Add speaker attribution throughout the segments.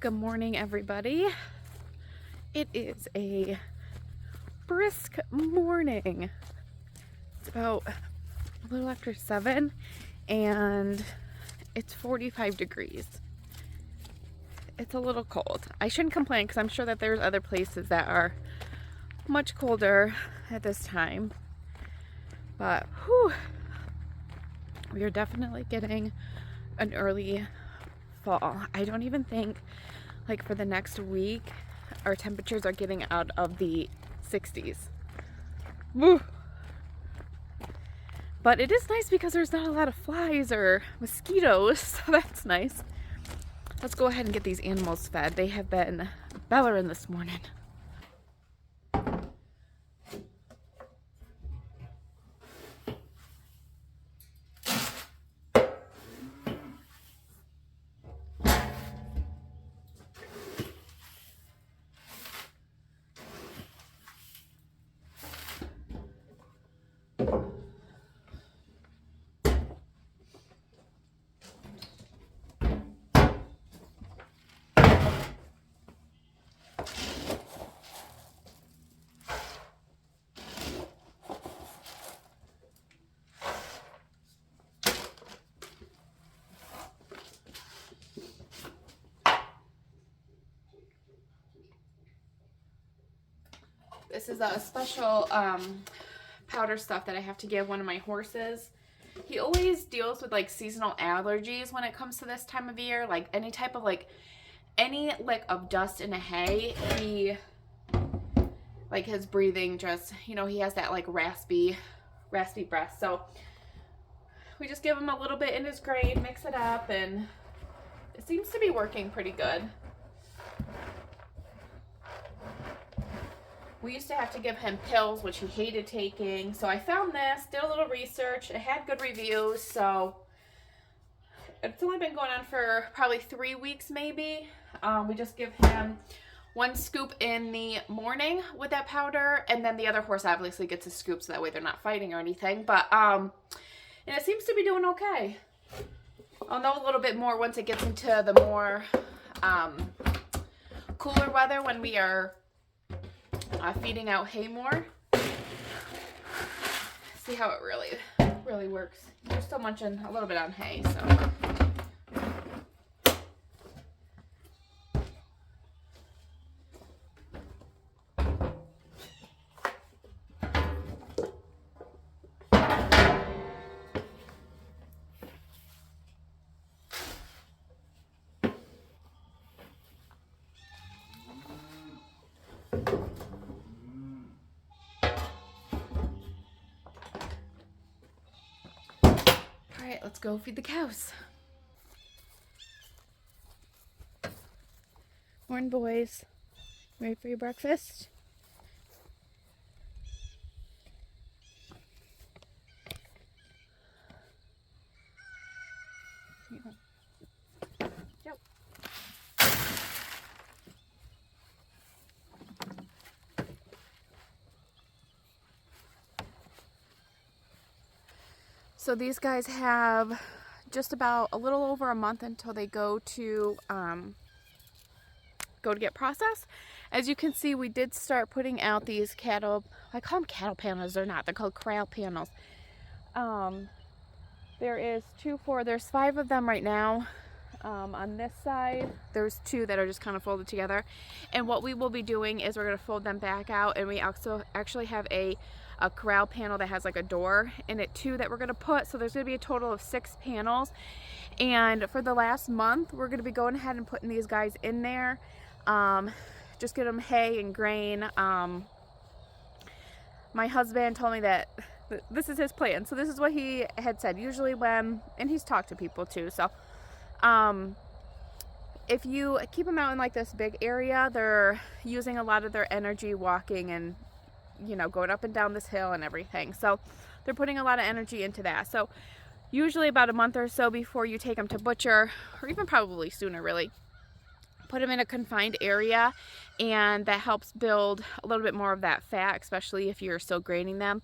Speaker 1: Good morning, everybody. It is a brisk morning. It's about a little after 7 and it's 45 degrees. It's a little cold. I shouldn't complain because I'm sure that there's other places that are much colder at this time. But whew, we are definitely getting an early fall. I don't even think like for the next week our temperatures are getting out of the 60s. Woo. But it is nice because there's not a lot of flies or mosquitoes, so that's nice. Let's go ahead and get these animals fed. They have been bellering this morning. This is a special powder stuff that I have to give one of my horses. He always deals with like seasonal allergies when it comes to this time of year. Like any type of any lick of dust in the hay, he, like his breathing just, you know, he has that like raspy breath. So we just give him a little bit in his grain, mix it up, and it seems to be working pretty good. We used to have to give him pills, which he hated taking. So I found this, did a little research. It had good reviews. So it's only been going on for probably 3 weeks maybe. We just give him 1 scoop in the morning with that powder. And then the other horse obviously gets a scoop so that way they're not fighting or anything. But, and it seems to be doing okay. I'll know a little bit more once it gets into the more cooler weather when we are feeding out hay more. See how it really works. We're still munching a little bit on hay, so. Alright, let's go feed the cows. Morning, boys. Ready for your breakfast? Yep. So these guys have just about a little over a month until they go to get processed. As you can see, we did start putting out these cattle, I call them cattle panels, they're not, they're called corral panels. There's 5 of them right now. On this side, there's 2 that are just kind of folded together. And what we will be doing is we're going to fold them back out, and we also actually have a corral panel that has like a door in it too that we're going to put. So there's going to be a total of 6 panels. And for the last month, we're going to be going ahead and putting these guys in there. Just get them hay and grain. My husband told me that this is his plan. So this is what he had said. Usually and he's talked to people too. So if you keep them out in like this big area, they're using a lot of their energy walking and, you know, going up and down this hill and everything. So they're putting a lot of energy into that. So usually about a month or so before you take them to butcher, or even probably sooner really, put them in a confined area, and that helps build a little bit more of that fat, especially if you're still graining them.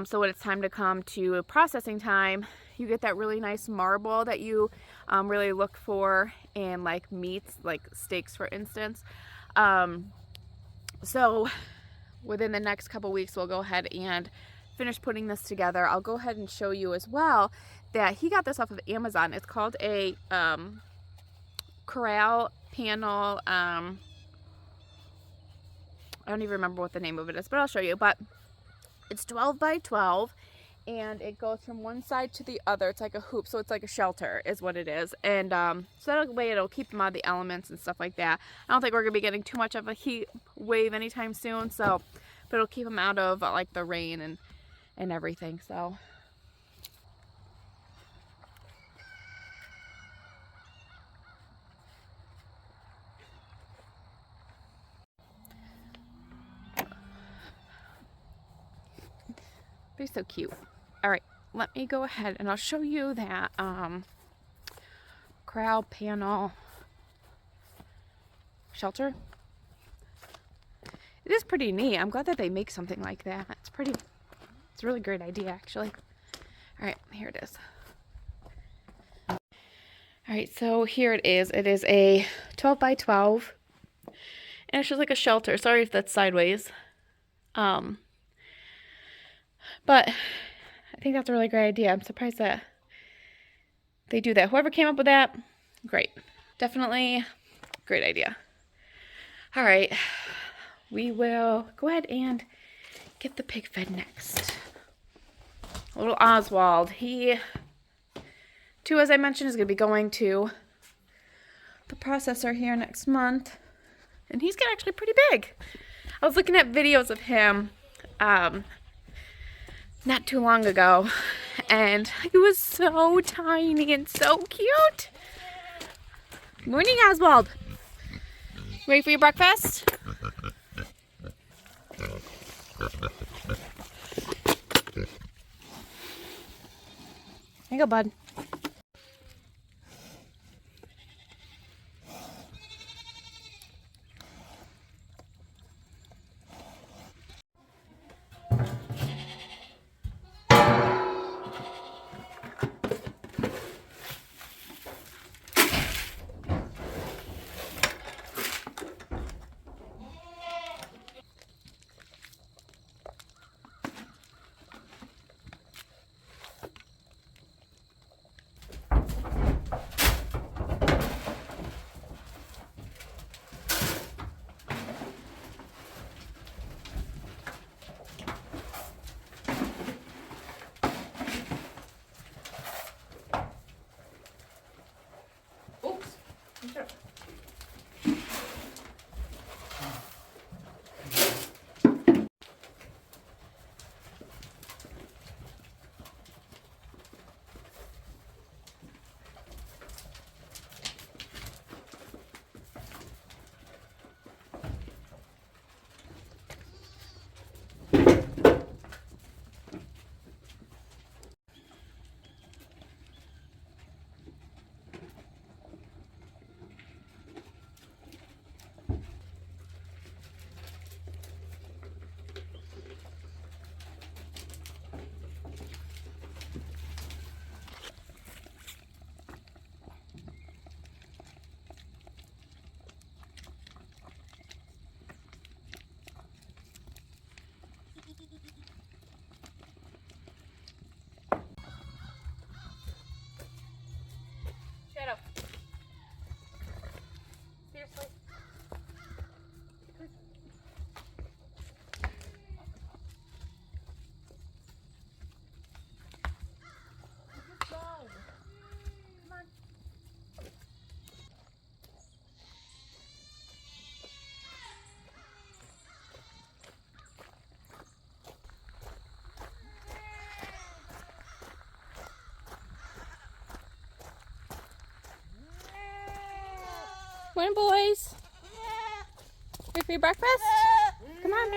Speaker 1: So when it's time to come to processing time, you get that really nice marble that you really look for in like meats, like steaks for instance. So within the next couple weeks we'll go ahead and finish putting this together. I'll go ahead and show you as well that he got this off of Amazon. It's called a corral panel. I don't even remember what the name of it is, but I'll show you. But it's 12 by 12 and it goes from one side to the other. It's like a hoop, so it's like a shelter is what it is. And so that way it'll keep them out of the elements and stuff like that. I don't think we're gonna be getting too much of a heat wave anytime soon, so but it'll keep them out of like the rain and everything. So they're so cute. All right, let me go ahead and I'll show you that corral panel shelter. It is pretty neat. I'm glad that they make something like that. It's a really great idea actually. All right, here it is. All right, so here it is. It is a 12 by 12 and it's just like a shelter. Sorry if that's sideways. But I think that's a really great idea. I'm surprised that they do that. Whoever came up with that, great. Definitely great idea. All right, we will go ahead and get the pig fed next. Little Oswald, he too, as I mentioned, is going to be going to the processor here next month. And he's getting actually pretty big. I was looking at videos of him not too long ago, and he was so tiny and so cute. Morning, Oswald. Ready for your breakfast? Here you go, bud. Shadow. Seriously. Morning, boys. Ready for your breakfast? Come on.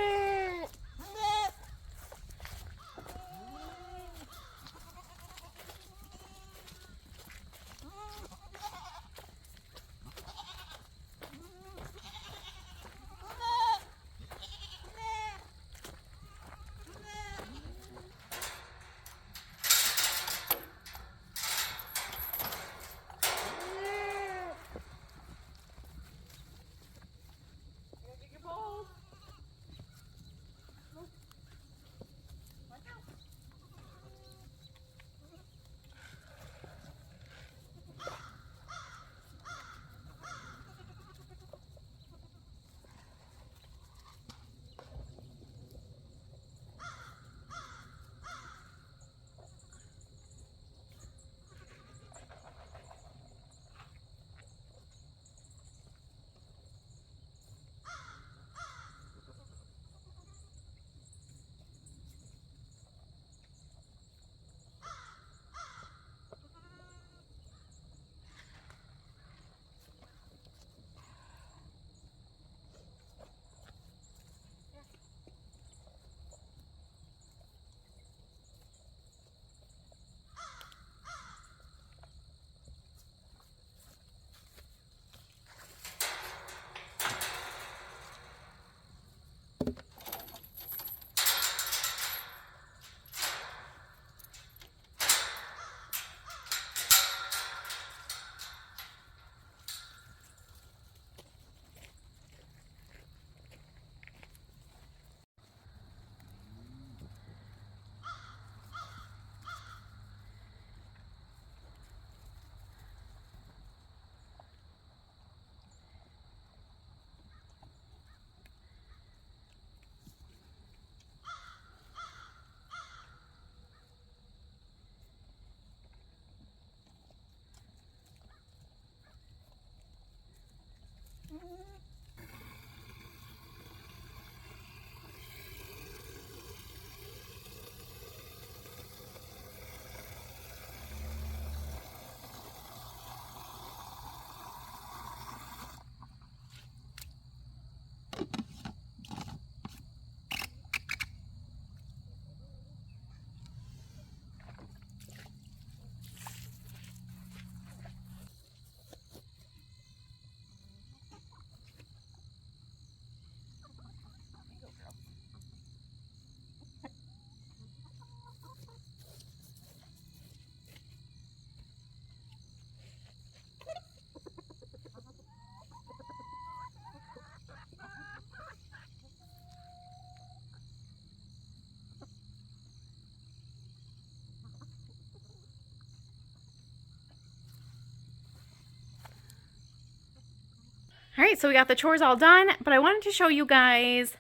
Speaker 1: All right, so we got the chores all done, but I wanted to show you guys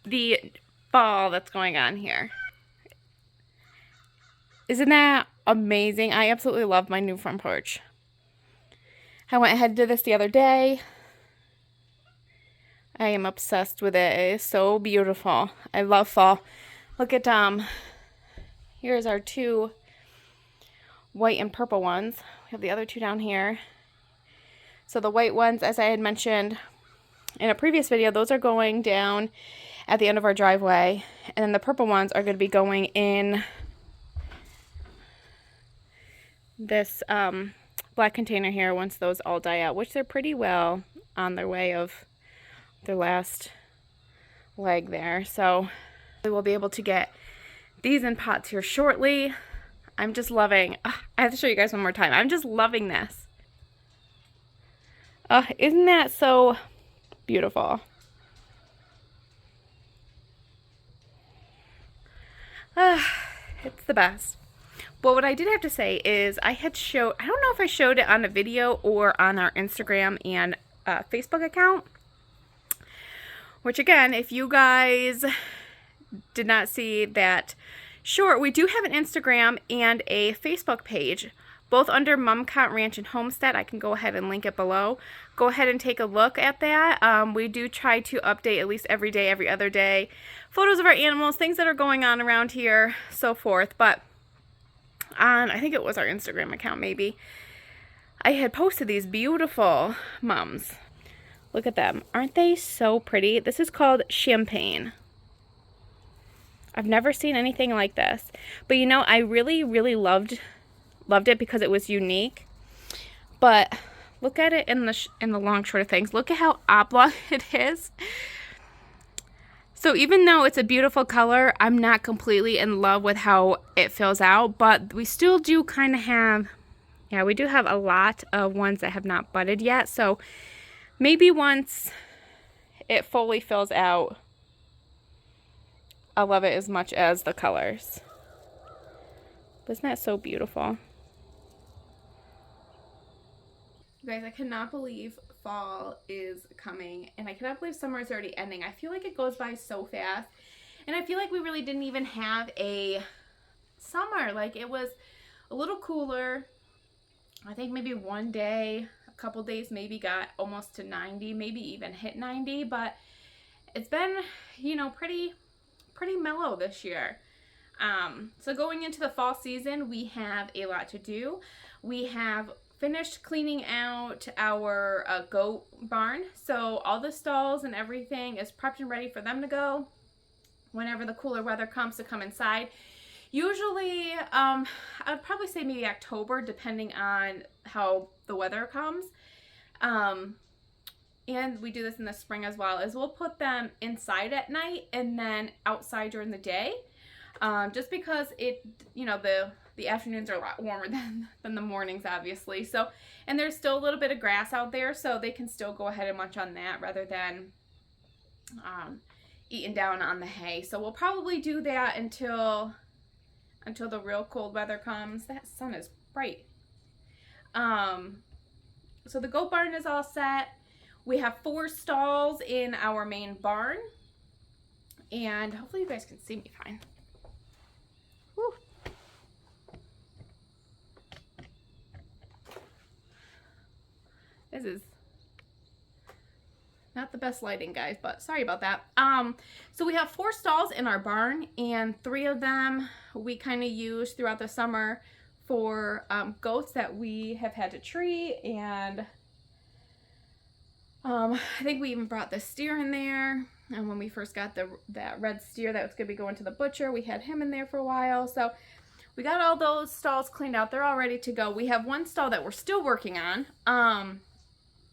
Speaker 1: the fall that's going on here. Isn't that amazing? I absolutely love my new front porch. I went ahead and did this the other day. I am obsessed with it. It is so beautiful. I love fall. Look at, here's our two white and purple ones. We have the other two down here. So the white ones, as I had mentioned in a previous video, those are going down at the end of our driveway. And then the purple ones are going to be going in this black container here once those all die out, which they're pretty well on their way of their last leg there. So we will be able to get these in pots here shortly. I'm just loving, I have to show you guys one more time. I'm just loving this. Isn't that so beautiful? It's the best. Well, what I did have to say is I don't know if I showed it on a video or on our Instagram and Facebook account. Which again, if you guys did not see that short, we do have an Instagram and a Facebook page, both under Mumcott Ranch and Homestead. I can go ahead and link it below. Go ahead and take a look at that. We do try to update at least every day, every other day, photos of our animals, things that are going on around here, so forth. But on, I think it was our Instagram account maybe, I had posted these beautiful mums. Look at them. Aren't they so pretty? This is called Champagne. I've never seen anything like this. But you know, I really, really loved it because it was unique. But look at it in the long short of things. Look at how oblong it is. So even though it's a beautiful color, I'm not completely in love with how it fills out. But we still do kind of have, yeah, we do have a lot of ones that have not budded yet. So maybe once it fully fills out, I'll love it as much as the colors. Isn't that so beautiful? You guys, I cannot believe fall is coming, and I cannot believe summer is already ending. I feel like it goes by so fast, and I feel like we really didn't even have a summer. Like, it was a little cooler. I think maybe one day, a couple days maybe got almost to 90, maybe even hit 90, but it's been, you know, pretty mellow this year. So going into the fall season, we have a lot to do. We have finished cleaning out our goat barn, so all the stalls and everything is prepped and ready for them to go whenever the cooler weather comes to come inside. Usually, I'd probably say maybe October, depending on how the weather comes. And we do this in the spring as well, is we'll put them inside at night and then outside during the day. Just because it, you know, the afternoons are a lot warmer than the mornings, obviously. So, and there's still a little bit of grass out there, so they can still go ahead and munch on that rather than eating down on the hay. So we'll probably do that until the real cold weather comes. That sun is bright. So the goat barn is all set. We have 4 stalls in our main barn, and hopefully you guys can see me fine. Woo. This is not the best lighting, guys, but sorry about that. So we have 4 stalls in our barn, and 3 of them we kind of use throughout the summer for goats that we have had to tree, and I think we even brought the steer in there. And when we first got that red steer that was going to be going to the butcher, we had him in there for a while. So we got all those stalls cleaned out. They're all ready to go. We have 1 stall that we're still working on.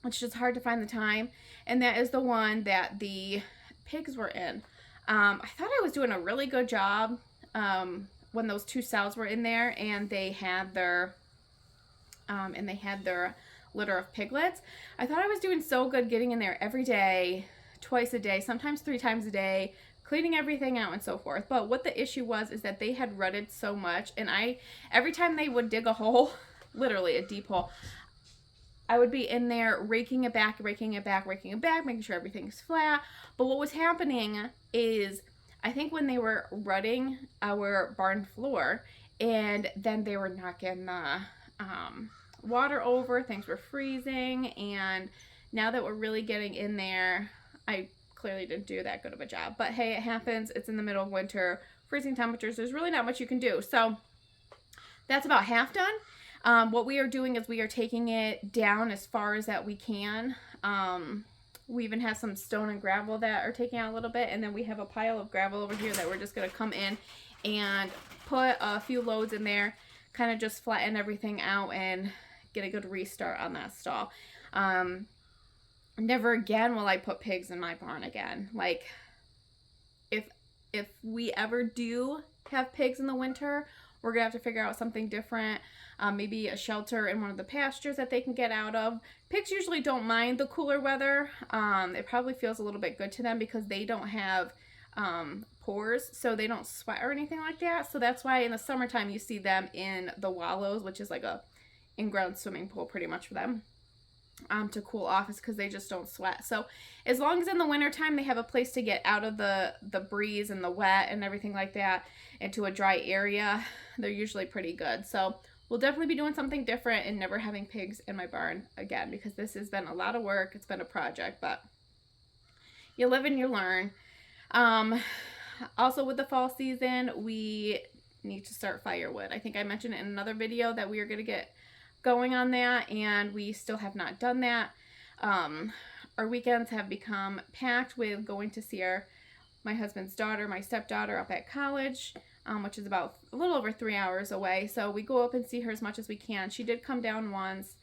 Speaker 1: It's just hard to find the time. And that is the one that the pigs were in. I thought I was doing a really good job when those 2 sows were in there and they had their litter of piglets. I thought I was doing so good getting in there every day, twice a day, sometimes 3 times a day, cleaning everything out and so forth. But what the issue was is that they had rutted so much, and every time they would dig a hole, literally a deep hole, I would be in there raking it back, making sure everything's flat. But what was happening is, I think when they were rutting our barn floor, and then they were knocking the water over, things were freezing, and now that we're really getting in there, I clearly didn't do that good of a job. But hey, it happens. It's in the middle of winter, freezing temperatures. There's really not much you can do. So that's about half done. What we are doing is we are taking it down as far as that we can. We even have some stone and gravel that are taking out a little bit, and then we have a pile of gravel over here that we're just going to come in and put a few loads in there, kind of just flatten everything out and get a good restart on that stall. Never again will I put pigs in my barn again. Like, if we ever do have pigs in the winter, we're gonna have to figure out something different. Maybe a shelter in one of the pastures that they can get out of. Pigs usually don't mind the cooler weather. It probably feels a little bit good to them because they don't have pores, so they don't sweat or anything like that. So that's why in the summertime you see them in the wallows, which is like a in-ground swimming pool pretty much for them, to cool off, is because they just don't sweat. So as long as in the wintertime they have a place to get out of the breeze and the wet and everything like that into a dry area, they're usually pretty good. So we'll definitely be doing something different and never having pigs in my barn again, because this has been a lot of work. It's been a project, but you live and you learn. Also with the fall season, we need to start firewood. I think I mentioned in another video that we are going to get going on that, and we still have not done that. Our weekends have become packed with going to see my husband's daughter, my stepdaughter, up at college, which is about a little over 3 hours away. So we go up and see her as much as we can. She did come down once,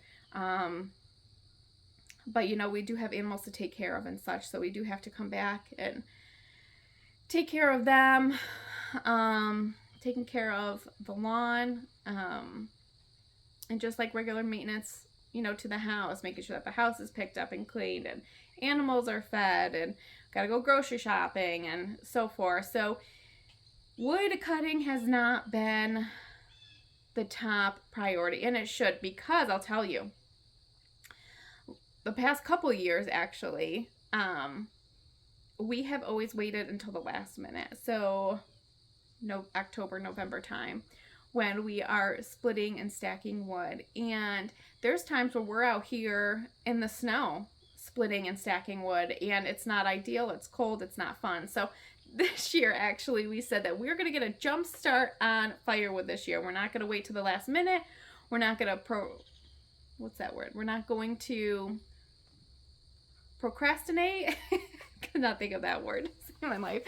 Speaker 1: but you know, we do have animals to take care of and such, so we do have to come back and take care of them, taking care of the lawn, and just like regular maintenance, you know, to the house, making sure that the house is picked up and cleaned and animals are fed and gotta go grocery shopping and so forth. So wood cutting has not been the top priority, and it should, because I'll tell you, the past couple years actually, we have always waited until the last minute. So October, November time, when we are splitting and stacking wood. And there's times where we're out here in the snow splitting and stacking wood, and it's not ideal, it's cold, it's not fun. So this year, actually, we said that we're going to get a jump start on firewood this year. We're not going to wait till the last minute. We're not going to what's that word? We're not going to procrastinate. Cannot think of that word in my life.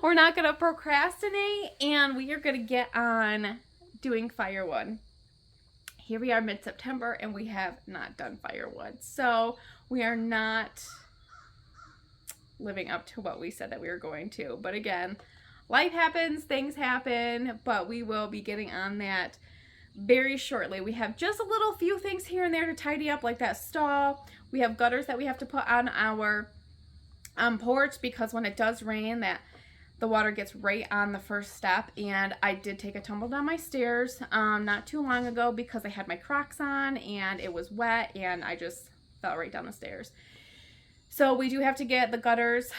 Speaker 1: We're not going to procrastinate, and we are going to get on doing firewood. Here we are mid-September, and we have not done firewood. So we are not living up to what we said that we were going to. But again, life happens, things happen, but we will be getting on that very shortly. We have just a little few things here and there to tidy up, like that stall. We have gutters that we have to put on our porch, because when it does rain, that the water gets right on the first step. And I did take a tumble down my stairs not too long ago because I had my Crocs on and it was wet, and I just fell right down the stairs. So we do have to get the gutters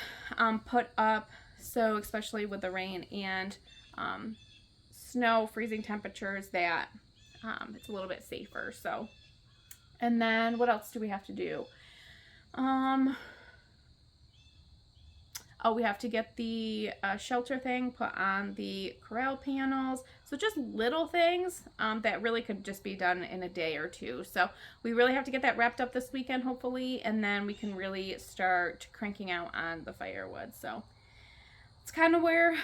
Speaker 1: put up, so especially with the rain and snow, freezing temperatures, that it's a little bit safer. So, and then what else do we have to do? Oh, we have to get the shelter thing put on the corral panels. So just little things that really could just be done in a day or two. So we really have to get that wrapped up this weekend, hopefully, and then we can really start cranking out on the firewood. So it's kind of where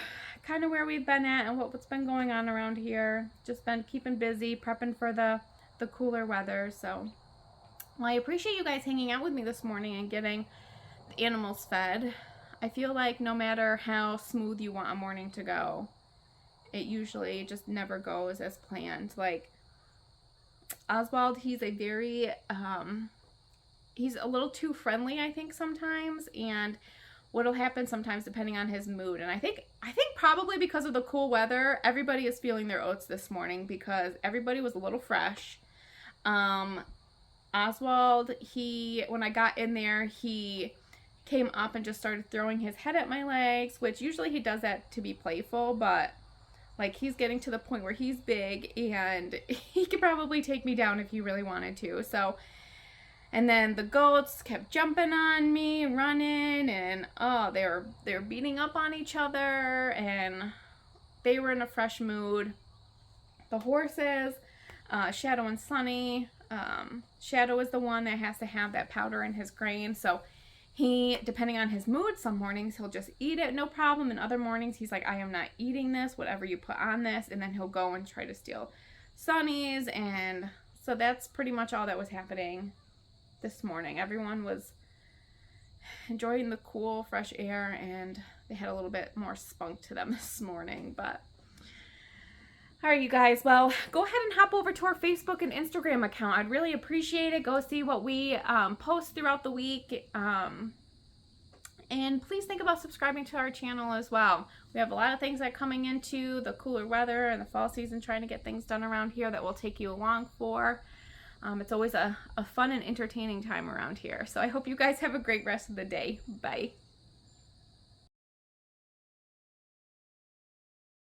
Speaker 1: we've been at and what's been going on around here. Just been keeping busy, prepping for the cooler weather. So, well, I appreciate you guys hanging out with me this morning and getting the animals fed. I feel like no matter how smooth you want a morning to go, it usually just never goes as planned. Like Oswald, he's a very, he's a little too friendly, I think, sometimes, and what'll happen sometimes depending on his mood. And I think probably because of the cool weather, everybody is feeling their oats this morning because everybody was a little fresh. Oswald, when I got in there, he came up and just started throwing his head at my legs, which usually he does that to be playful, but like he's getting to the point where he's big and he could probably take me down if he really wanted to. So, and then the goats kept jumping on me, running, and oh, they were beating up on each other, and they were in a fresh mood. The horses, Shadow and Sunny. Shadow is the one that has to have that powder in his grain, so he, depending on his mood, some mornings he'll just eat it, no problem, and other mornings he's like, I am not eating this, whatever you put on this, and then he'll go and try to steal Sunny's, and so that's pretty much all that was happening this morning. Everyone was enjoying the cool, fresh air, and they had a little bit more spunk to them this morning, but all right, you guys, well, go ahead and hop over to our Facebook and Instagram account. I'd really appreciate it. Go see what we post throughout the week. And please think about subscribing to our channel as well. We have a lot of things that are coming into the cooler weather and the fall season, trying to get things done around here that will take you along for. It's always a fun and entertaining time around here. So I hope you guys have a great rest of the day. Bye.